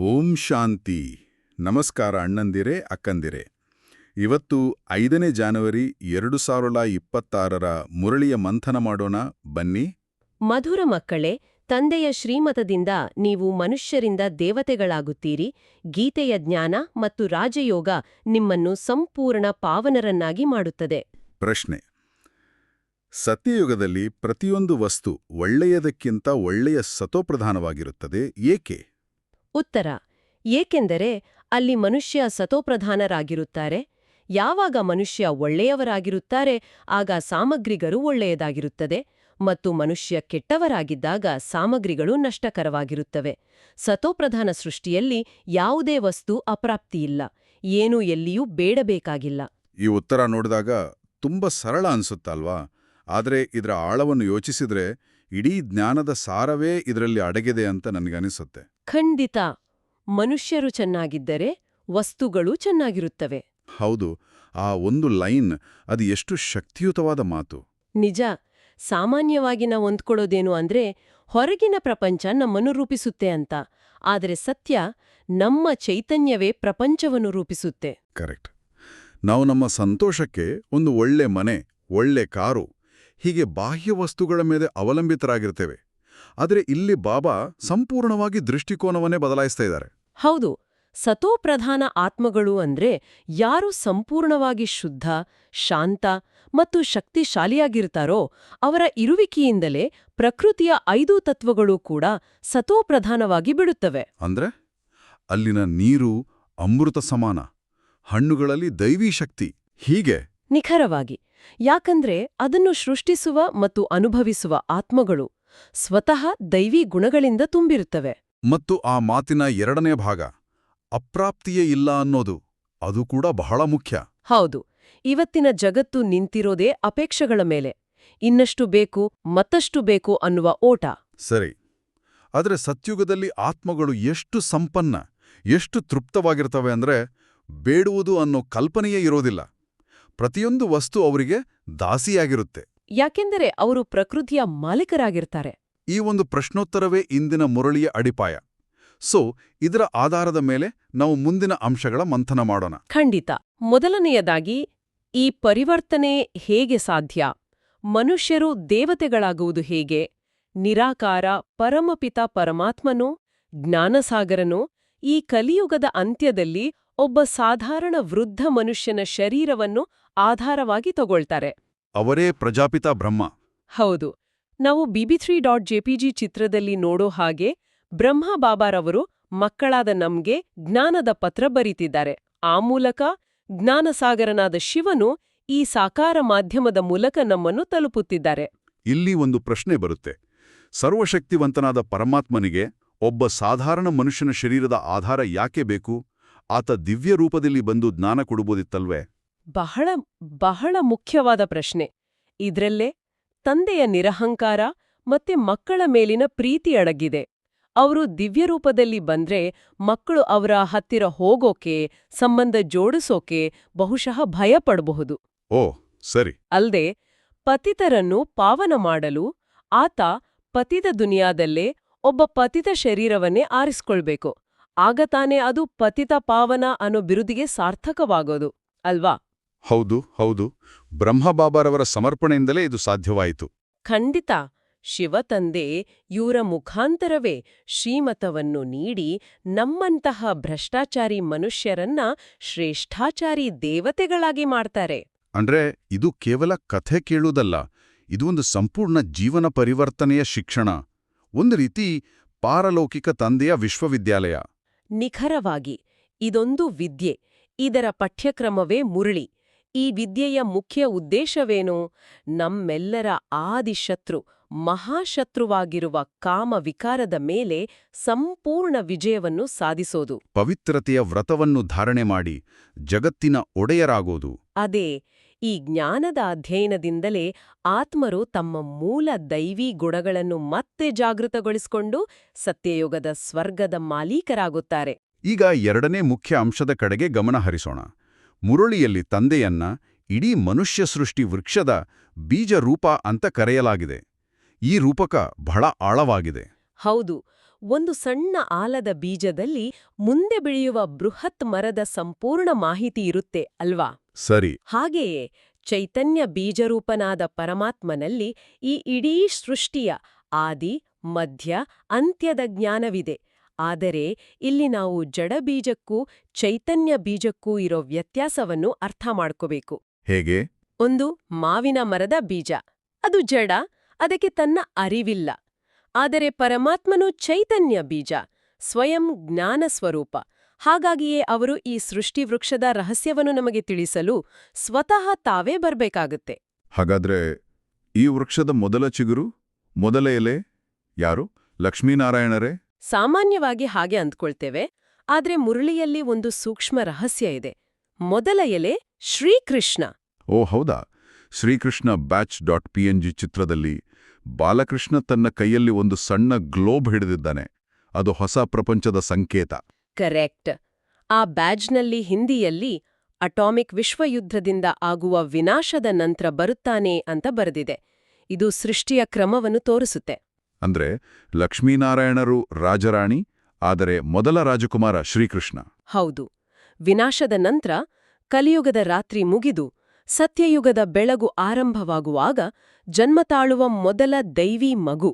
ಓಂ ಶಾಂತಿ. ನಮಸ್ಕಾರ ಅಣ್ಣಂದಿರೇ, ಅಕ್ಕಂದಿರೇ. ಇವತ್ತು 5ನೇ ಜಾನ್ವರಿ 2026ರ ಮುರಳಿಯ ಮಂಥನ ಮಾಡೋಣ ಬನ್ನಿ. ಮಧುರ ಮಕ್ಕಳೇ, ತಂದೆಯ ಶ್ರೀಮತದಿಂದ ನೀವು ಮನುಷ್ಯರಿಂದ ದೇವತೆಗಳಾಗುತ್ತೀರಿ. ಗೀತೆಯ ಜ್ಞಾನ ಮತ್ತು ರಾಜಯೋಗ ನಿಮ್ಮನ್ನು ಸಂಪೂರ್ಣ ಪಾವನರನ್ನಾಗಿ ಮಾಡುತ್ತದೆ. ಪ್ರಶ್ನೆ: ಸತ್ಯಯುಗದಲ್ಲಿ ಪ್ರತಿಯೊಂದು ವಸ್ತು ಒಳ್ಳೆಯದಕ್ಕಿಂತ ಒಳ್ಳೆಯ ಸತೋಪ್ರಧಾನವಾಗಿರುತ್ತದೆ, ಏಕೆ? ಉತ್ತರ: ಏಕೆಂದರೆ ಅಲ್ಲಿ ಮನುಷ್ಯ ಸತೋಪ್ರಧಾನರಾಗಿರುತ್ತಾರೆ. ಯಾವಾಗ ಮನುಷ್ಯ ಒಳ್ಳೆಯವರಾಗಿರುತ್ತಾರೆ ಆಗ ಸಾಮಗ್ರಿಗಳು ಒಳ್ಳೆಯದಾಗಿರುತ್ತದೆ, ಮತ್ತು ಮನುಷ್ಯ ಕೆಟ್ಟವರಾಗಿದ್ದಾಗ ಸಾಮಗ್ರಿಗಳು ನಷ್ಟಕರವಾಗಿರುತ್ತವೆ. ಸತೋಪ್ರಧಾನ ಸೃಷ್ಟಿಯಲ್ಲಿ ಯಾವುದೇ ವಸ್ತು ಅಪ್ರಾಪ್ತಿಯಿಲ್ಲ, ಏನೂ ಎಲ್ಲಿಯೂ ಬೇಡಬೇಕಾಗಿಲ್ಲ. ಈ ಉತ್ತರ ನೋಡಿದಾಗ ತುಂಬ ಸರಳ ಅನ್ಸುತ್ತಲ್ವಾ? ಆದರೆ ಇದರ ಆಳವನ್ನು ಯೋಚಿಸಿದ್ರೆ ಇಡೀ ಜ್ಞಾನದ ಸಾರವೇ ಇದರಲ್ಲಿ ಅಡಗಿದೆ ಅಂತ ನನಗನಿಸುತ್ತೆ. ಖಂಡಿತ. ಮನುಷ್ಯರು ಚೆನ್ನಾಗಿದ್ದರೆ ವಸ್ತುಗಳು ಚೆನ್ನಾಗಿರುತ್ತವೆ. ಹೌದು, ಆ ಒಂದು ಲೈನ್ ಅದು ಎಷ್ಟು ಶಕ್ತಿಯುತವಾದ ಮಾತು. ನಿಜ. ಸಾಮಾನ್ಯವಾಗಿ ನಾವು ಹೊಂದ್ಕೊಳ್ಳೋದೇನು ಅಂದ್ರೆ ಹೊರಗಿನ ಪ್ರಪಂಚ ನಮ್ಮನ್ನು ರೂಪಿಸುತ್ತೆ ಅಂತ. ಆದರೆ ಸತ್ಯ, ನಮ್ಮ ಚೈತನ್ಯವೇ ಪ್ರಪಂಚವನ್ನು ರೂಪಿಸುತ್ತೆ. ಕರೆಕ್ಟ್. ನಾವು ನಮ್ಮ ಸಂತೋಷಕ್ಕೆ ಒಂದು ಒಳ್ಳೆ ಮನೆ, ಒಳ್ಳೆ ಕಾರು, ಹೀಗೆ ಬಾಹ್ಯ ವಸ್ತುಗಳ ಮೇಲೆ ಅವಲಂಬಿತರಾಗಿರ್ತೇವೆ. ಆದರೆ ಇಲ್ಲಿ ಬಾಬಾ ಸಂಪೂರ್ಣವಾಗಿ ದೃಷ್ಟಿಕೋನವನ್ನೇ ಬದಲಾಯಿಸ್ತಾ ಇದ್ದಾರೆ. ಹೌದು. ಸತೋಪ್ರಧಾನ ಆತ್ಮಗಳು ಅಂದ್ರೆ ಯಾರು ಸಂಪೂರ್ಣವಾಗಿ ಶುದ್ಧ, ಶಾಂತ ಮತ್ತು ಶಕ್ತಿಶಾಲಿಯಾಗಿರ್ತಾರೋ ಅವರ ಇರುವಿಕೆಯಿಂದಲೇ ಪ್ರಕೃತಿಯ 5 ತತ್ವಗಳು ಕೂಡ ಸತೋಪ್ರಧಾನವಾಗಿ ಬಿಡುತ್ತವೆ. ಅಂದ್ರೆ ಅಲ್ಲಿನ ನೀರು ಅಮೃತ ಸಮಾನ, ಹಣ್ಣುಗಳಲ್ಲಿ ದೈವೀ ಶಕ್ತಿ, ಹೀಗೆ. ನಿಖರವಾಗಿ. ಯಾಕಂದ್ರೆ ಅದನ್ನು ಸೃಷ್ಟಿಸುವ ಮತ್ತು ಅನುಭವಿಸುವ ಆತ್ಮಗಳು ಸ್ವತಃ ದೈವೀ ಗುಣಗಳಿಂದ ತುಂಬಿರುತ್ತವೆ. ಮತ್ತು ಆ ಮಾತಿನ 2ನೇ ಭಾಗ, ಅಪ್ರಾಪ್ತಿಯೇ ಇಲ್ಲ ಅನ್ನೋದು, ಅದು ಕೂಡ ಬಹಳ ಮುಖ್ಯ. ಹೌದು. ಇವತ್ತಿನ ಜಗತ್ತು ನಿಂತಿರೋದೇ ಅಪೇಕ್ಷೆಗಳ ಮೇಲೆ. ಇನ್ನಷ್ಟು ಬೇಕು, ಮತ್ತಷ್ಟು ಬೇಕು ಅನ್ನುವ ಓಟ. ಸರಿ. ಆದರೆ ಸತ್ಯುಗದಲ್ಲಿ ಆತ್ಮಗಳು ಎಷ್ಟು ಸಂಪನ್ನ, ಎಷ್ಟು ತೃಪ್ತವಾಗಿರ್ತವೆ ಅಂದ್ರೆ ಬೇಡುವುದು ಅನ್ನೋ ಕಲ್ಪನೆಯೇ ಇರೋದಿಲ್ಲ. ಪ್ರತಿಯೊಂದು ವಸ್ತು ಅವರಿಗೆ ದಾಸಿಯಾಗಿರುತ್ತೆ. ಯಾಕೆಂದರೆ ಅವರು ಪ್ರಕೃತಿಯ ಮಾಲೀಕರಾಗಿರ್ತಾರೆ. ಈ ಒಂದು ಪ್ರಶ್ನೋತ್ತರವೇ ಇಂದಿನ ಮುರಳಿಯ ಅಡಿಪಾಯ. ಇದರ ಆಧಾರದ ಮೇಲೆ ನಾವು ಮುಂದಿನ ಅಂಶಗಳ ಮಂಥನ ಮಾಡೋಣ. ಖಂಡಿತ. ಮೊದಲನೆಯದಾಗಿ, ಈ ಪರಿವರ್ತನೆ ಹೇಗೆ ಸಾಧ್ಯ? ಮನುಷ್ಯರು ದೇವತೆಗಳಾಗುವುದು ಹೇಗೆ? ನಿರಾಕಾರ ಪರಮಪಿತ ಪರಮಾತ್ಮನೋ, ಜ್ಞಾನಸಾಗರನೋ ಈ ಕಲಿಯುಗದ ಅಂತ್ಯದಲ್ಲಿ ಒಬ್ಬ ಸಾಧಾರಣ ವೃದ್ಧ ಮನುಷ್ಯನ ಶರೀರವನ್ನು ಆಧಾರವಾಗಿ ತಗೊಳ್ತಾರೆ. ಅವರೇ ಪ್ರಜಾಪಿತ ಬ್ರಹ್ಮ. ಹೌದು. ನಾವು bb3.jpg ಚಿತ್ರದಲ್ಲಿ ನೋಡೋ ಹಾಗೆ ಬ್ರಹ್ಮ ಬಾಬಾರವರು ಮಕ್ಕಳಾದ ನಮ್ಗೆ ಜ್ಞಾನದ ಪತ್ರ ಬರೀತಿದ್ದಾರೆ. ಆ ಮೂಲಕ ಜ್ಞಾನಸಾಗರನಾದ ಶಿವನು ಈ ಸಾಕಾರ ಮಾಧ್ಯಮದ ಮೂಲಕ ನಮ್ಮನ್ನು ತಲುಪುತ್ತಿದ್ದಾರೆ. ಇಲ್ಲಿ ಒಂದು ಪ್ರಶ್ನೆ ಬರುತ್ತೆ. ಸರ್ವಶಕ್ತಿವಂತನಾದ ಪರಮಾತ್ಮನಿಗೆ ಒಬ್ಬ ಸಾಧಾರಣ ಮನುಷ್ಯನ ಶರೀರದ ಆಧಾರ ಯಾಕೆ ಬೇಕು? ಆತ ದಿವ್ಯ ರೂಪದಲ್ಲಿ ಬಂದು ಜ್ಞಾನ ಕೊಡುವುದಿತ್ತಲ್ವೇ? ಬಹಳ ಬಹಳ ಮುಖ್ಯವಾದ ಪ್ರಶ್ನೆ. ಇದ್ರಲ್ಲೇ ತಂದೆಯ ನಿರಹಂಕಾರ ಮತ್ತೆ ಮಕ್ಕಳ ಮೇಲಿನ ಪ್ರೀತಿ ಅಡಗಿದೆ. ಅವರು ದಿವ್ಯರೂಪದಲ್ಲಿ ಬಂದ್ರೆ ಮಕ್ಕಳು ಅವರ ಹತ್ತಿರ ಹೋಗೋಕೆ, ಸಂಬಂಧ ಜೋಡಿಸೋಕೆ ಬಹುಶಃ ಭಯ ಪಡಬಹುದು. ಓ ಸರಿ. ಅಲ್ದೆ ಪತಿತರನ್ನು ಪಾವನ ಮಾಡಲು ಆತ ಪತಿತ ದುನಿಯಾದಲ್ಲೇ ಒಬ್ಬ ಪತಿತ ಶರೀರವನ್ನೇ ಆರಿಸ್ಕೊಳ್ಬೇಕು. ಆಗ ತಾನೇ ಅದು ಪತಿತ ಪಾವನ ಅನ್ನೋ ಬಿರುದಿಗೆ ಸಾರ್ಥಕವಾಗೋದು ಅಲ್ವಾ? ಹೌದು ಹೌದು. ಬ್ರಹ್ಮಬಾಬಾರವರ ಸಮರ್ಪಣೆಯಿಂದಲೇ ಇದು ಸಾಧ್ಯವಾಯಿತು. ಖಂಡಿತ. ಶಿವತಂದೆ ಇವರ ಮುಖಾಂತರವೇ ಶ್ರೀಮತವನ್ನು ನೀಡಿ ನಮ್ಮಂತಹ ಭ್ರಷ್ಟಾಚಾರಿ ಮನುಷ್ಯರನ್ನ ಶ್ರೇಷ್ಠಾಚಾರಿ ದೇವತೆಗಳಾಗಿ ಮಾಡ್ತಾರೆ. ಅಂದ್ರೆ ಇದು ಕೇವಲ ಕಥೆ ಕೇಳುವುದಲ್ಲ, ಇದು ಒಂದು ಸಂಪೂರ್ಣ ಜೀವನ ಪರಿವರ್ತನೆಯ ಶಿಕ್ಷಣ. ಒಂದು ರೀತಿ ಪಾರಲೌಕಿಕ ತಂದೆಯ ವಿಶ್ವವಿದ್ಯಾಲಯ. ನಿಖರವಾಗಿ. ಇದೊಂದು ವಿದ್ಯೆ. ಇದರ ಪಠ್ಯಕ್ರಮವೇ ಮುರಳಿ. ಈ ವಿದ್ಯೆಯ ಮುಖ್ಯ ಉದ್ದೇಶವೇನು? ನಮ್ಮೆಲ್ಲರ ಆದಿಶತ್ರು, ಮಹಾಶತ್ರುವಾಗಿರುವ ಕಾಮ ವಿಕಾರದ ಮೇಲೆ ಸಂಪೂರ್ಣ ವಿಜಯವನ್ನು ಸಾಧಿಸೋದು. ಪವಿತ್ರತೆಯ ವ್ರತವನ್ನು ಧಾರಣೆ ಮಾಡಿ ಜಗತ್ತಿನ ಒಡೆಯರಾಗೋದು. ಅದೇ. ಈ ಜ್ಞಾನದ ಅಧ್ಯಯನದಿಂದಲೇ ಆತ್ಮರು ತಮ್ಮ ಮೂಲ ದೈವೀ ಗುಣಗಳನ್ನು ಮತ್ತೆ ಜಾಗೃತಗೊಳಿಸಿಕೊಂಡು ಸತ್ಯಯುಗದ ಸ್ವರ್ಗದ ಮಾಲೀಕರಾಗುತ್ತಾರೆ. ಈಗ 2ನೇ ಮುಖ್ಯ ಅಂಶದ ಕಡೆಗೆ ಗಮನ ಹರಿಸೋಣ. ಮುರಳಿಯಲ್ಲಿ ತಂದೆಯನ್ನ ಇಡೀ ಮನುಷ್ಯ ಸೃಷ್ಟಿ ವೃಕ್ಷದ ಬೀಜ ರೂಪ ಅಂತ ಕರೆಯಲಾಗಿದೆ. ಈ ರೂಪಕ ಬಹಳ ಆಳವಾಗಿದೆ. ಹೌದು. ಒಂದು ಸಣ್ಣ ಆಲದ ಬೀಜದಲ್ಲಿ ಮುಂದೆ ಬೆಳೆಯುವ ಬೃಹತ್ ಮರದ ಸಂಪೂರ್ಣ ಮಾಹಿತಿ ಇರುತ್ತೆ ಅಲ್ವಾ? ಸರಿ. ಹಾಗೆಯೇ ಚೈತನ್ಯ ಬೀಜರೂಪನಾದ ಪರಮಾತ್ಮನಲ್ಲಿ ಈ ಇಡೀ ಸೃಷ್ಟಿಯ ಆದಿ, ಮಧ್ಯ, ಅಂತ್ಯದ ಜ್ಞಾನವಿದೆ. ಆದರೆ ಇಲ್ಲಿ ನಾವು ಜಡಬೀಜಕ್ಕೂ ಚೈತನ್ಯ ಬೀಜಕ್ಕೂ ಇರೋ ವ್ಯತ್ಯಾಸವನ್ನು ಅರ್ಥ ಮಾಡ್ಕೋಬೇಕು. ಹೇಗೆ? ಒಂದು ಮಾವಿನ ಮರದ ಬೀಜ. ಅದು ಜಡ, ಅದಕ್ಕೆ ತನ್ನ ಅರಿವಿಲ್ಲ. ಆದರೆ ಪರಮಾತ್ಮನು ಚೈತನ್ಯ ಬೀಜ, ಸ್ವಯಂ ಜ್ಞಾನ ಸ್ವರೂಪ. ಹಾಗಾಗಿಯೇ ಅವರು ಈ ಸೃಷ್ಟಿವೃಕ್ಷದ ರಹಸ್ಯವನ್ನು ನಮಗೆ ತಿಳಿಸಲು ಸ್ವತಃ ತಾವೇ ಬರ್ಬೇಕಾಗುತ್ತೆ. ಹಾಗಾದ್ರೆ ಈ ವೃಕ್ಷದ ಮೊದಲ ಚಿಗುರು, ಮೊದಲ ಎಲೆ ಯಾರು? ಲಕ್ಷ್ಮೀನಾರಾಯಣರೇ? ಸಾಮಾನ್ಯವಾಗಿ ಹಾಗೆ ಅಂದ್ಕೊಳ್ತೇವೆ. ಆದ್ರೆ ಮುರಳಿಯಲ್ಲಿ ಒಂದು ಸೂಕ್ಷ್ಮ ರಹಸ್ಯ ಇದೆ. ಮೊದಲ ಎಲೆ ಶ್ರೀಕೃಷ್ಣ. ಓ ಹೌದಾ? ಶ್ರೀಕೃಷ್ಣ .png ಚಿತ್ರದಲ್ಲಿ ಬಾಲಕೃಷ್ಣ ತನ್ನ ಕೈಯಲ್ಲಿ ಒಂದು ಸಣ್ಣ ಗ್ಲೋಬ್ ಹಿಡಿದಿದ್ದಾನೆ. ಅದು ಹೊಸ ಪ್ರಪಂಚದ ಸಂಕೇತ. ಕರೆಕ್ಟ್. ಆ ಬ್ಯಾಡ್ಜ್ನಲ್ಲಿ ಹಿಂದಿಯಲ್ಲಿ ಅಟಾಮಿಕ್ ವಿಶ್ವಯುದ್ಧದಿಂದ ಆಗುವ ವಿನಾಶದ ನಂತರ ಬರುತ್ತಾನೆ ಅಂತ ಬರೆದಿದೆ. ಇದು ಸೃಷ್ಟಿಯ ಕ್ರಮವನ್ನು ತೋರಿಸುತ್ತೆ. ಅಂದ್ರೆ ಲಕ್ಷ್ಮೀನಾರಾಯಣರು ರಾಜರಾಣಿ, ಆದರೆ ಮೊದಲ ರಾಜಕುಮಾರ ಶ್ರೀಕೃಷ್ಣ. ಹೌದು. ವಿನಾಶದ ನಂತರ ಕಲಿಯುಗದ ರಾತ್ರಿ ಮುಗಿದು ಸತ್ಯಯುಗದ ಬೆಳಗು ಆರಂಭವಾಗುವಾಗ ಜನ್ಮ ತಾಳುವ ಮೊದಲ ದೈವೀ ಮಗು.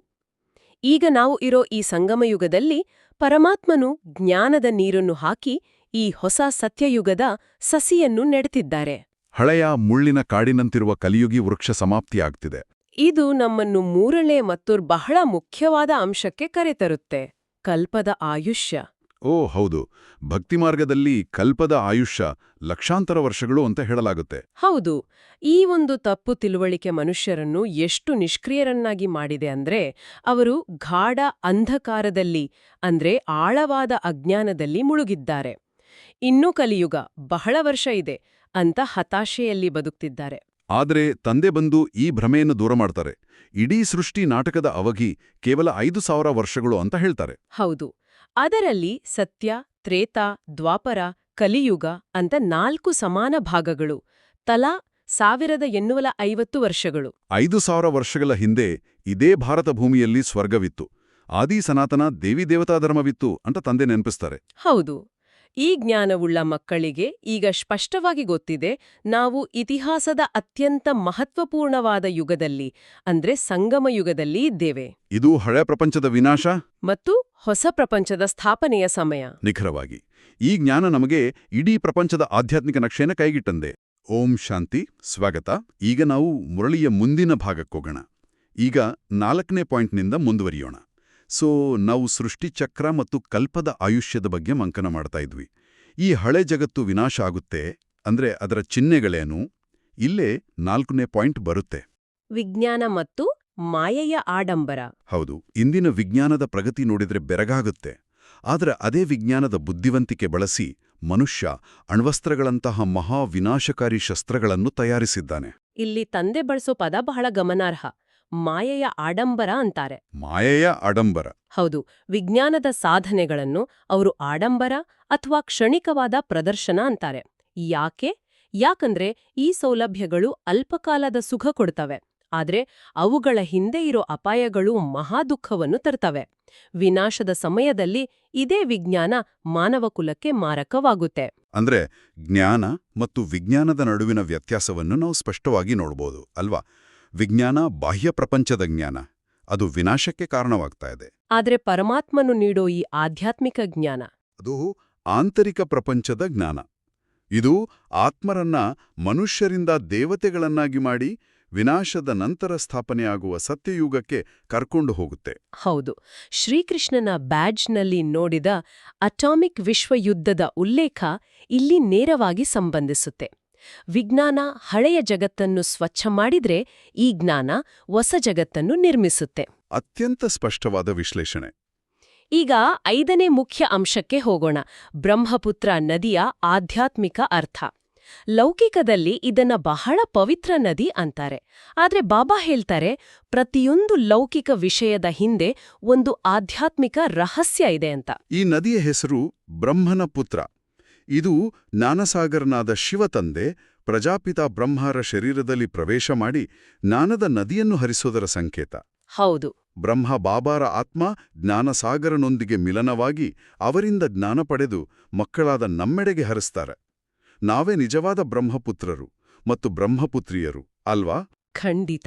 ಈಗ ನಾವು ಇರೋ ಈ ಸಂಗಮಯುಗದಲ್ಲಿ ಪರಮಾತ್ಮನು ಜ್ಞಾನದ ನೀರನ್ನು ಹಾಕಿ ಈ ಹೊಸ ಸತ್ಯಯುಗದ ಸಸಿಯನ್ನು ನೆಡುತ್ತಿದ್ದಾರೆ. ಹಳೆಯ ಮುಳ್ಳಿನ ಕಾಡಿನಂತಿರುವ ಕಲಿಯುಗಿ ವೃಕ್ಷ ಸಮಾಪ್ತಿಯಾಗ್ತಿದೆ. ಇದು ನಮ್ಮನ್ನು ಮೂರನೇ ಮತ್ತು ಬಹಳ ಮುಖ್ಯವಾದ ಅಂಶಕ್ಕೆ ಕರೆತರುತ್ತೆ: ಕಲ್ಪದ ಆಯುಷ್ಯ. ಓ ಹೌದು, ಭಕ್ತಿಮಾರ್ಗದಲ್ಲಿ ಕಲ್ಪದ ಆಯುಷ್ಯ ಲಕ್ಷಾಂತರ ವರ್ಷಗಳು ಅಂತ ಹೇಳಲಾಗುತ್ತೆ. ಹೌದು. ಈ ಒಂದು ತಪ್ಪು ತಿಳುವಳಿಕೆ ಮನುಷ್ಯರನ್ನು ಎಷ್ಟು ನಿಷ್ಕ್ರಿಯರನ್ನಾಗಿ ಮಾಡಿದೆ ಅಂದ್ರೆ, ಅವರು ಗಾಢ ಅಂಧಕಾರದಲ್ಲಿ ಅಂದ್ರೆ ಆಳವಾದ ಅಜ್ಞಾನದಲ್ಲಿ ಮುಳುಗಿದ್ದಾರೆ. ಇನ್ನೂ ಕಲಿಯುಗ ಬಹಳ ವರ್ಷ ಇದೆ ಅಂತ ಹತಾಶೆಯಲ್ಲಿ ಬದುಕ್ತಿದ್ದಾರೆ. ಆದರೆ ತಂದೆ ಬಂದು ಈ ಭ್ರಮೆಯನ್ನು ದೂರ ಮಾಡ್ತಾರೆ. ಇಡೀ ಸೃಷ್ಟಿ ನಾಟಕದ ಅವಧಿ ಕೇವಲ 5000 ವರ್ಷಗಳು ಅಂತ ಹೇಳ್ತಾರೆ. ಹೌದು. ಅದರಲ್ಲಿ ಸತ್ಯ, ತ್ರೇತ, ದ್ವಾಪರ, ಕಲಿಯುಗ ಅಂತ 4 ಸಮಾನ ಭಾಗಗಳು, ತಲಾ 1850 ವರ್ಷಗಳು. 5000 ವರ್ಷಗಳ ಹಿಂದೆ ಇದೇ ಭಾರತ ಭೂಮಿಯಲ್ಲಿ ಸ್ವರ್ಗವಿತ್ತು, ಆದಿ ಸನಾತನ ದೇವಿದೇವತಾ ಧರ್ಮವಿತ್ತು ಅಂತ ತಂದೆ ನೆನಪಿಸ್ತಾರೆ. ಹೌದು. ಈ ಜ್ಞಾನವುಳ್ಳ ಮಕ್ಕಳಿಗೆ ಈಗ ಸ್ಪಷ್ಟವಾಗಿ ಗೊತ್ತಿದೆ, ನಾವು ಇತಿಹಾಸದ ಅತ್ಯಂತ ಮಹತ್ವಪೂರ್ಣವಾದ ಯುಗದಲ್ಲಿ ಅಂದ್ರೆ ಸಂಗಮ ಯುಗದಲ್ಲಿ ಇದ್ದೇವೆ. ಇದು ಹಳೆ ಪ್ರಪಂಚದ ವಿನಾಶ ಮತ್ತು ಹೊಸ ಪ್ರಪಂಚದ ಸ್ಥಾಪನೆಯ ಸಮಯ. ನಿಖರವಾಗಿ ಈ ಜ್ಞಾನ ನಮಗೆ ಇಡೀ ಪ್ರಪಂಚದ ಆಧ್ಯಾತ್ಮಿಕ ನಕ್ಷೆನ ಕೈಗಿಟ್ಟಂದೆ. ಓಂ ಶಾಂತಿ, ಸ್ವಾಗತ. ಈಗ ನಾವು ಮುರಳಿಯ ಮುಂದಿನ ಭಾಗಕ್ಕೋಗೋಣ. ಈಗ 4ನೇ ಪಾಯಿಂಟ್ನಿಂದ ಮುಂದುವರಿಯೋಣ. ನಾವು ಸೃಷ್ಟಿಚಕ್ರ ಮತ್ತು ಕಲ್ಪದ ಆಯುಷ್ಯದ ಬಗ್ಗೆ ಮಂಕನ ಮಾಡ್ತಾ ಇದ್ವಿ. ಈ ಹಳೆ ಜಗತ್ತು ವಿನಾಶ ಆಗುತ್ತೆ ಅಂದ್ರೆ ಅದರ ಚಿಹ್ನೆಗಳೇನು? ಇಲ್ಲೇ 4ನೇ ಪಾಯಿಂಟ್ ಬರುತ್ತೆ. ವಿಜ್ಞಾನ ಮತ್ತು ಮಾಯೆಯ ಆಡಂಬರ. ಹೌದು, ಇಂದಿನ ವಿಜ್ಞಾನದ ಪ್ರಗತಿ ನೋಡಿದ್ರೆ ಬೆರಗಾಗುತ್ತೆ. ಆದರೆ ಅದೇ ವಿಜ್ಞಾನದ ಬುದ್ಧಿವಂತಿಕೆ ಬಳಸಿ ಮನುಷ್ಯ ಅಣ್ವಸ್ತ್ರಗಳಂತಹ ಮಹಾ ವಿನಾಶಕಾರಿ ಶಸ್ತ್ರಗಳನ್ನು ತಯಾರಿಸಿದ್ದಾನೆ. ಇಲ್ಲಿ ತಂದೆ ಬಳಸೋ ಪದ ಬಹಳ ಗಮನಾರ್ಹ. ಮಾಯೆಯ ಆಡಂಬರ ಅಂತಾರೆ. ಮಾಯೆಯ ಆಡಂಬರ. ಹೌದು. ವಿಜ್ಞಾನದ ಸಾಧನೆಗಳನ್ನು ಅವರು ಆಡಂಬರ ಅಥವಾ ಕ್ಷಣಿಕವಾದ ಪ್ರದರ್ಶನ ಅಂತಾರೆ. ಯಾಕಂದ್ರೆ ಈ ಸೌಲಭ್ಯಗಳು ಅಲ್ಪಕಾಲದ ಸುಖ ಕೊಡ್ತವೆ, ಆದ್ರೆ ಅವುಗಳ ಹಿಂದೆ ಇರೋ ಅಪಾಯಗಳು ಮಹಾದುಃಖವನ್ನು ತರ್ತವೆ. ವಿನಾಶದ ಸಮಯದಲ್ಲಿ ಇದೇ ವಿಜ್ಞಾನ ಮಾನವಕುಲಕ್ಕೆ ಮಾರಕವಾಗುತ್ತೆ. ಅಂದ್ರೆ ಜ್ಞಾನ ಮತ್ತು ವಿಜ್ಞಾನದ ನಡುವಿನ ವ್ಯತ್ಯಾಸವನ್ನು ನಾವು ಸ್ಪಷ್ಟವಾಗಿ ನೋಡ್ಬೋದು ಅಲ್ವಾ? ವಿಜ್ಞಾನ ಬಾಹ್ಯ ಪ್ರಪಂಚದ ಜ್ಞಾನ, ಅದು ವಿನಾಶಕ್ಕೆ ಕಾರಣವಾಗ್ತಾ ಇದೆ. ಆದ್ರೆ ಪರಮಾತ್ಮನು ನೀಡೋ ಈ ಆಧ್ಯಾತ್ಮಿಕ ಜ್ಞಾನ, ಅದು ಆಂತರಿಕ ಪ್ರಪಂಚದ ಜ್ಞಾನ. ಇದು ಆತ್ಮರನ್ನ ಮನುಷ್ಯರಿಂದ ದೇವತೆಗಳನ್ನಾಗಿ ಮಾಡಿ ವಿನಾಶದ ನಂತರ ಸ್ಥಾಪನೆಯಾಗುವ ಸತ್ಯಯುಗಕ್ಕೆ ಕರ್ಕೊಂಡು ಹೋಗುತ್ತೆ. ಹೌದು. ಶ್ರೀಕೃಷ್ಣನ ಬ್ಯಾಡ್ಜ್ನಲ್ಲಿ ನೋಡಿದ ಅಟಾಮಿಕ್ ವಿಶ್ವಯುದ್ಧದ ಉಲ್ಲೇಖ ಇಲ್ಲಿ ನೇರವಾಗಿ ಸಂಬಂಧಿಸುತ್ತೆ. ವಿಜ್ಞಾನ ಹಳೆಯ ಜಗತ್ತನ್ನು ಸ್ವಚ್ಛ ಮಾಡಿದ್ರೆ ಈ ಜ್ಞಾನ ಹೊಸ ಜಗತ್ತನ್ನು ನಿರ್ಮಿಸುತ್ತೆ. ಅತ್ಯಂತ ಸ್ಪಷ್ಟವಾದ ವಿಶ್ಲೇಷಣೆ. ಈಗ 5ನೇ ಮುಖ್ಯ ಅಂಶಕ್ಕೆ ಹೋಗೋಣ: ಬ್ರಹ್ಮಪುತ್ರ ನದಿಯ ಆಧ್ಯಾತ್ಮಿಕ ಅರ್ಥ. ಲೌಕಿಕದಲ್ಲಿ ಇದನ್ನ ಬಹಳ ಪವಿತ್ರ ನದಿ ಅಂತಾರೆ. ಆದ್ರೆ ಬಾಬಾ ಹೇಳ್ತಾರೆ, ಪ್ರತಿಯೊಂದು ಲೌಕಿಕ ವಿಷಯದ ಹಿಂದೆ ಒಂದು ಆಧ್ಯಾತ್ಮಿಕ ರಹಸ್ಯ ಇದೆ ಅಂತ. ಈ ನದಿಯ ಹೆಸರು ಬ್ರಹ್ಮನ ಪುತ್ರ. ಇದು ಜ್ಞಾನಸಾಗರನಾದ ಶಿವತಂದೆ ಪ್ರಜಾಪಿತ ಬ್ರಹ್ಮರ ಶರೀರದಲ್ಲಿ ಪ್ರವೇಶ ಮಾಡಿ ಜ್ಞಾನದ ನದಿಯನ್ನು ಹರಿಸೋದರ ಸಂಕೇತ. ಹೌದು. ಬ್ರಹ್ಮ ಬಾಬಾರ ಆತ್ಮ ಜ್ಞಾನಸಾಗರನೊಂದಿಗೆ ಮಿಲನವಾಗಿ ಅವರಿಂದ ಜ್ಞಾನ ಪಡೆದು ಮಕ್ಕಳಾದ ನಮ್ಮೆಡೆಗೆ ಹರಿಸ್ತಾರೆ. ನಾವೇ ನಿಜವಾದ ಬ್ರಹ್ಮಪುತ್ರರು ಮತ್ತು ಬ್ರಹ್ಮಪುತ್ರಿಯರು ಅಲ್ವಾ? ಖಂಡಿತ.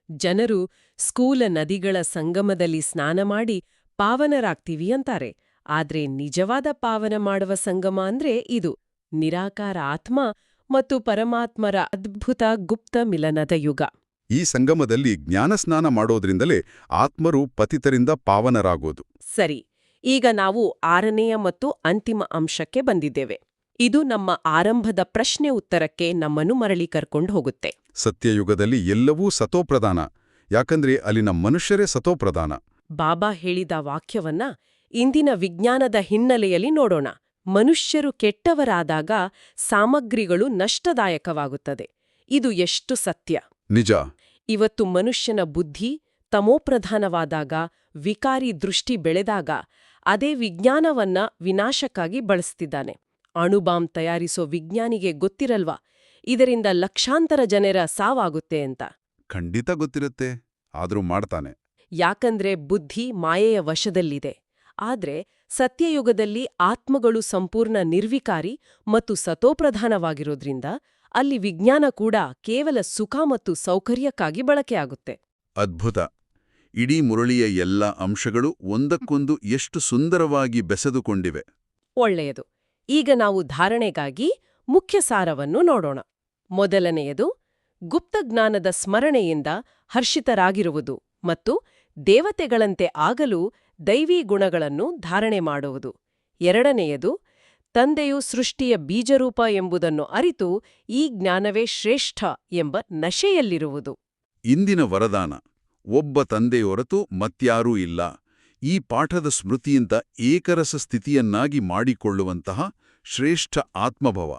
ಜನರು ಸ್ಕೂಲ ನದಿಗಳ ಸಂಗಮದಲ್ಲಿ ಸ್ನಾನ ಮಾಡಿ ಪಾವನರಾಗ್ತೀವಿ ಅಂತಾರೆ. ಆದ್ರೆ ನಿಜವಾದ ಪಾವನ ಮಾಡುವ ಸಂಗಮ ಅಂದ್ರೆ ಇದು ನಿರಾಕಾರ ಆತ್ಮ ಮತ್ತು ಪರಮಾತ್ಮರ ಅದ್ಭುತ ಗುಪ್ತ ಮಿಲನದ ಯುಗ. ಈ ಸಂಗಮದಲ್ಲಿ ಜ್ಞಾನಸ್ನಾನ ಮಾಡೋದ್ರಿಂದಲೇ ಆತ್ಮರು ಪತಿತರಿಂದ ಪಾವನರಾಗೋದು. ಸರಿ, ಈಗ ನಾವು 6ನೆಯ ಮತ್ತು ಅಂತಿಮ ಅಂಶಕ್ಕೆ ಬಂದಿದ್ದೇವೆ. ಇದು ನಮ್ಮ ಆರಂಭದ ಪ್ರಶ್ನೆ ಉತ್ತರಕ್ಕೆ ನಮ್ಮನ್ನು ಮರಳಿ ಕರ್ಕೊಂಡು ಹೋಗುತ್ತೆ. ಸತ್ಯಯುಗದಲ್ಲಿ ಎಲ್ಲವೂ ಸತೋಪ್ರಧಾನ, ಯಾಕಂದ್ರೆ ಅಲ್ಲಿನ ಮನುಷ್ಯರೇ ಸತೋಪ್ರಧಾನ. ಬಾಬಾ ಹೇಳಿದ ವಾಕ್ಯವನ್ನ ಇಂದಿನ ವಿಜ್ಞಾನದ ಹಿನ್ನೆಲೆಯಲ್ಲಿ ನೋಡೋಣ. ಮನುಷ್ಯರು ಕೆಟ್ಟವರಾದಾಗ ಸಾಮಗ್ರಿಗಳು ನಷ್ಟದಾಯಕವಾಗುತ್ತದೆ. ಇದು ಎಷ್ಟು ಸತ್ಯ! ನಿಜ. ಇವತ್ತು ಮನುಷ್ಯನ ಬುದ್ಧಿ ತಮೋಪ್ರಧಾನವಾದಾಗ, ವಿಕಾರಿ ದೃಷ್ಟಿ ಬೆಳೆದಾಗ ಅದೇ ವಿಜ್ಞಾನವನ್ನ ವಿನಾಶಕ್ಕಾಗಿ ಬಳಸ್ತಿದ್ದಾನೆ. ಅಣುಬಾಂಬ್ ತಯಾರಿಸೋ ವಿಜ್ಞಾನಿಗೆ ಗೊತ್ತಿರಲ್ವಾ ಇದರಿಂದ ಲಕ್ಷಾಂತರ ಜನರ ಸಾವಾಗುತ್ತೆ ಅಂತ? ಖಂಡಿತ ಗೊತ್ತಿರುತ್ತೆ, ಆದ್ರೂ ಮಾಡ್ತಾನೆ. ಯಾಕಂದ್ರೆ ಬುದ್ಧಿ ಮಾಯೆಯ ವಶದಲ್ಲಿದೆ. ಆದ್ರೆ ಸತ್ಯಯುಗದಲ್ಲಿ ಆತ್ಮಗಳು ಸಂಪೂರ್ಣ ನಿರ್ವಿಕಾರಿ ಮತ್ತು ಸತೋಪ್ರಧಾನವಾಗಿರೋದ್ರಿಂದ ಅಲ್ಲಿ ವಿಜ್ಞಾನ ಕೂಡ ಕೇವಲ ಸುಖ ಮತ್ತು ಸೌಕರ್ಯಕ್ಕಾಗಿ ಬಳಕೆಯಾಗುತ್ತೆ. ಅದ್ಭುತ. ಇಡೀ ಮುರಳಿಯ ಎಲ್ಲ ಅಂಶಗಳು ಒಂದಕ್ಕೊಂದು ಎಷ್ಟು ಸುಂದರವಾಗಿ ಬೆಸೆದುಕೊಂಡಿವೆ. ಒಳ್ಳೆಯದು. ಈಗ ನಾವು ಧಾರಣೆಗಾಗಿ ಮುಖ್ಯ ಸಾರವನ್ನು ನೋಡೋಣ. ಮೊದಲನೆಯದು, ಗುಪ್ತಜ್ಞಾನದ ಸ್ಮರಣೆಯಿಂದ ಹರ್ಷಿತರಾಗಿರುವುದು ಮತ್ತು ದೇವತೆಗಳಂತೆ ಆಗಲು ದೈವೀ ಗುಣಗಳನ್ನು ಧಾರಣೆ ಮಾಡುವುದು. ಎರಡನೆಯದು, ತಂದೆಯು ಸೃಷ್ಟಿಯ ಬೀಜರೂಪ ಎಂಬುದನ್ನು ಅರಿತು ಈ ಜ್ಞಾನವೇ ಶ್ರೇಷ್ಠ ಎಂಬ ನಶೆಯಲ್ಲಿರುವುದು. ಇಂದಿನ ವರದಾನ, ಒಬ್ಬ ತಂದೆಯೊರತು ಮತ್ಯಾರೂ ಇಲ್ಲ. ಈ ಪಾಠದ ಸ್ಮೃತಿಯಿಂದ ಏಕರಸ ಸ್ಥಿತಿಯನ್ನಾಗಿ ಮಾಡಿಕೊಳ್ಳುವಂತಹ ಶ್ರೇಷ್ಠ ಆತ್ಮಭವ.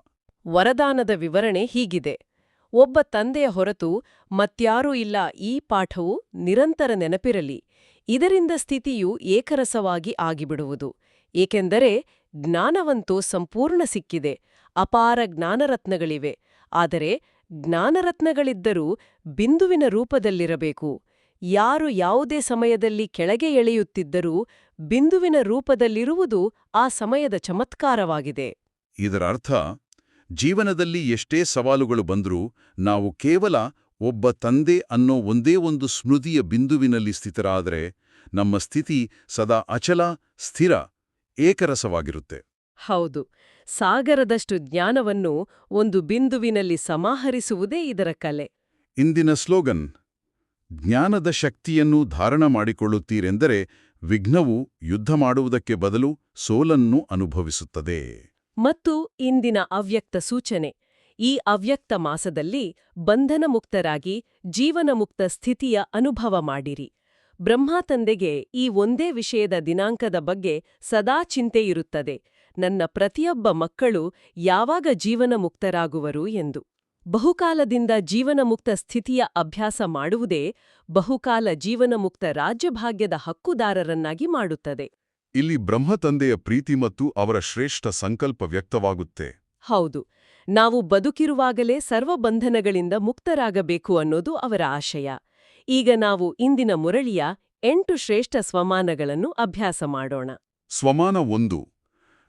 ವರದಾನದ ವಿವರಣೆ ಹೀಗಿದೆ: ಒಬ್ಬ ತಂದೆಯ ಹೊರತು ಮತ್ಯಾರೂ ಇಲ್ಲ. ಈ ಪಾಠವು ನಿರಂತರ ನೆನಪಿರಲಿ. ಇದರಿಂದ ಸ್ಥಿತಿಯು ಏಕರಸವಾಗಿ ಆಗಿಬಿಡುವುದು. ಏಕೆಂದರೆ ಜ್ಞಾನವಂತೂ ಸಂಪೂರ್ಣ ಸಿಕ್ಕಿದೆ, ಅಪಾರ ಜ್ಞಾನರತ್ನಗಳಿವೆ. ಆದರೆ ಜ್ಞಾನರತ್ನಗಳಿದ್ದರೂ ಬಿಂದುವಿನ ರೂಪದಲ್ಲಿರಬೇಕು. ಯಾರು ಯಾವುದೇ ಸಮಯದಲ್ಲಿ ಕೆಳಗೆ ಎಳೆಯುತ್ತಿದ್ದರೂ ಬಿಂದುವಿನ ರೂಪದಲ್ಲಿರುವುದು ಆ ಸಮಯದ ಚಮತ್ಕಾರವಾಗಿದೆ. ಇದರ ಅರ್ಥ, ಜೀವನದಲ್ಲಿ ಎಷ್ಟೇ ಸವಾಲುಗಳು ಬಂದರೂ ನಾವು ಕೇವಲ ಒಬ್ಬ ತಂದೆ ಅನ್ನೋ ಒಂದೇ ಒಂದು ಸ್ಮೃತಿಯ ಬಿಂದುವಿನಲ್ಲಿ ಸ್ಥಿತರಾದರೆ ನಮ್ಮ ಸ್ಥಿತಿ ಸದಾ ಅಚಲ, ಸ್ಥಿರ, ಏಕರಸವಾಗಿರುತ್ತೆ. ಹೌದು, ಸಾಗರದಷ್ಟು ಜ್ಞಾನವನ್ನು ಒಂದು ಬಿಂದುವಿನಲ್ಲಿ ಸಮಾಹರಿಸುವುದೇ ಇದರ ಕಲೆ. ಇಂದಿನ ಸ್ಲೋಗನ್, ಜ್ಞಾನದ ಶಕ್ತಿಯನ್ನು ಧಾರಣ ಮಾಡಿಕೊಳ್ಳುತ್ತೀರೆಂದರೆ ವಿಘ್ನವು ಯುದ್ಧ ಮಾಡುವುದಕ್ಕೆ ಬದಲು ಸೋಲನ್ನು ಅನುಭವಿಸುತ್ತದೆ. ಮತ್ತು ಇಂದಿನ ಅವ್ಯಕ್ತ ಸೂಚನೆ, ಈ ಅವ್ಯಕ್ತ ಮಾಸದಲ್ಲಿ ಬಂಧನಮುಕ್ತರಾಗಿ ಜೀವನಮುಕ್ತ ಸ್ಥಿತಿಯ ಅನುಭವ ಮಾಡಿರಿ. ಬ್ರಹ್ಮತಂದೆಗೆ ಈ ಒಂದೇ ವಿಷಯದ ದಿನಾಂಕದ ಬಗ್ಗೆ ಸದಾ ಚಿಂತೆಯಿರುತ್ತದೆ: ನನ್ನ ಪ್ರತಿಯೊಬ್ಬ ಮಕ್ಕಳು ಯಾವಾಗ ಜೀವನಮುಕ್ತರಾಗುವರು ಎಂದು. ಬಹುಕಾಲದಿಂದ ಜೀವನಮುಕ್ತ ಸ್ಥಿತಿಯ ಅಭ್ಯಾಸ ಮಾಡುವುದೇ ಬಹುಕಾಲ ಜೀವನಮುಕ್ತ ರಾಜ್ಯಭಾಗ್ಯದ ಹಕ್ಕುದಾರರನ್ನಾಗಿ ಮಾಡುತ್ತದೆ. ಇಲ್ಲಿ ಬ್ರಹ್ಮತಂದೆಯ ಪ್ರೀತಿ ಮತ್ತು ಅವರ ಶ್ರೇಷ್ಠ ಸಂಕಲ್ಪ ವ್ಯಕ್ತವಾಗುತ್ತೆ. ಹೌದು, ನಾವು ಬದುಕಿರುವಾಗಲೇ ಸರ್ವಬಂಧನಗಳಿಂದ ಮುಕ್ತರಾಗಬೇಕು ಅನ್ನೋದು ಅವರ ಆಶಯ. ಈಗ ನಾವು ಇಂದಿನ ಮುರಳಿಯ 8 ಶ್ರೇಷ್ಠ ಸ್ವಮಾನಗಳನ್ನು ಅಭ್ಯಾಸ ಮಾಡೋಣ. ಸ್ವಮಾನ 1.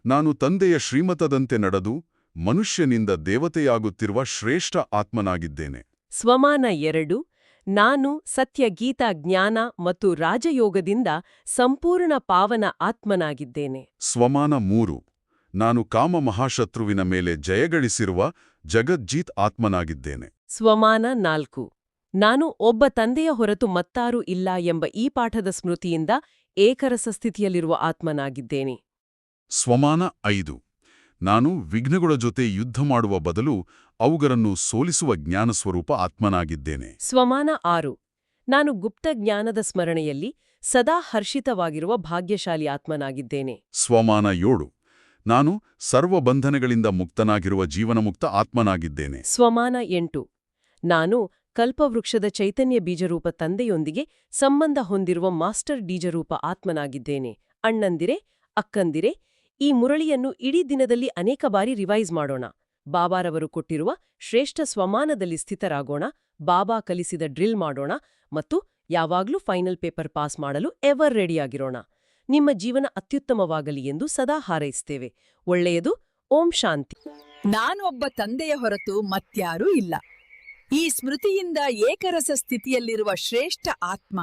ನಾನು ತಂದೆಯ ಶ್ರೀಮತದಂತೆ ನಡೆದು ಮನುಷ್ಯನಿಂದ ದೇವತೆಯಾಗುತ್ತಿರುವ ಶ್ರೇಷ್ಠ ಆತ್ಮನಾಗಿದ್ದೇನೆ. ಸ್ವಮಾನ 2. ನಾನು ಸತ್ಯ ಗೀತಾ ಜ್ಞಾನ ಮತ್ತು ರಾಜಯೋಗದಿಂದ ಸಂಪೂರ್ಣ ಪಾವನ ಆತ್ಮನಾಗಿದ್ದೇನೆ. ಸ್ವಮಾನ 3. ನಾನು ಕಾಮ ಮಹಾಶತ್ರುವಿನ ಮೇಲೆ ಜಯಗಳಿಸಿರುವ ಜಗಜ್ಜೀತ್ ಆತ್ಮನಾಗಿದ್ದೇನೆ. ಸ್ವಮಾನ 4. ನಾನು ಒಬ್ಬ ತಂದೆಯ ಹೊರತು ಮತ್ತಾರೂ ಇಲ್ಲ ಎಂಬ ಈ ಪಾಠದ ಸ್ಮೃತಿಯಿಂದ ಏಕರಸ ಸ್ಥಿತಿಯಲ್ಲಿರುವ ಆತ್ಮನಾಗಿದ್ದೇನೆ. ಸ್ವಮಾನ 5. ನಾನು ವಿಘ್ನಗಳ ಜೊತೆ ಯುದ್ಧ ಮಾಡುವ ಬದಲು ಅವುಗಳನ್ನು ಸೋಲಿಸುವ ಜ್ಞಾನಸ್ವರೂಪ ಆತ್ಮನಾಗಿದ್ದೇನೆ. ಸ್ವಮಾನ 6. ನಾನು ಗುಪ್ತ ಜ್ಞಾನದ ಸ್ಮರಣೆಯಲ್ಲಿ ಸದಾ ಹರ್ಷಿತವಾಗಿರುವ ಭಾಗ್ಯಶಾಲಿ ಆತ್ಮನಾಗಿದ್ದೇನೆ. ಸ್ವಮಾನ 7. ನಾನು ಸರ್ವಬಂಧನಗಳಿಂದ ಮುಕ್ತನಾಗಿರುವ ಜೀವನಮುಕ್ತ ಆತ್ಮನಾಗಿದ್ದೇನೆ. ಸ್ವಮಾನ 8. ನಾನು ಕಲ್ಪವೃಕ್ಷದ ಚೈತನ್ಯ ಬೀಜರೂಪ ತಂದೆಯೊಂದಿಗೆ ಸಂಬಂಧ ಹೊಂದಿರುವ ಮಾಸ್ಟರ್ ಬೀಜರೂಪ ಆತ್ಮನಾಗಿದ್ದೇನೆ. ಅಣ್ಣಂದಿರೆ, ಅಕ್ಕಂದಿರೆ, ಈ ಮುರಳಿಯನ್ನು ಇಡೀ ದಿನದಲ್ಲಿ ಅನೇಕ ಬಾರಿ ರಿವೈಸ್ ಮಾಡೋಣ. ಬಾಬಾರವರು ಕೊಟ್ಟಿರುವ ಶ್ರೇಷ್ಠ ಸ್ವಮಾನದಲ್ಲಿ ಸ್ಥಿತರಾಗೋಣ, ಬಾಬಾ ಕಲಿಸಿದ ಡ್ರಿಲ್ ಮಾಡೋಣ ಮತ್ತು ಯಾವಾಗ್ಲೂ ಫೈನಲ್ ಪೇಪರ್ ಪಾಸ್ ಮಾಡಲು ಎವರ್ ರೆಡಿಯಾಗಿರೋಣ. ನಿಮ್ಮ ಜೀವನ ಅತ್ಯುತ್ತಮವಾಗಲಿ ಎಂದು ಸದಾ ಹಾರೈಸ್ತೇವೆ. ಒಳ್ಳೆಯದು. ಓಂ ಶಾಂತಿ. ನಾನು ಒಬ್ಬ ತಂದೆಯ ಹೊರತು ಮತ್ಯಾರೂ ಇಲ್ಲ. ಈ ಸ್ಮೃತಿಯಿಂದ ಏಕರಸ ಸ್ಥಿತಿಯಲ್ಲಿರುವ ಶ್ರೇಷ್ಠ ಆತ್ಮ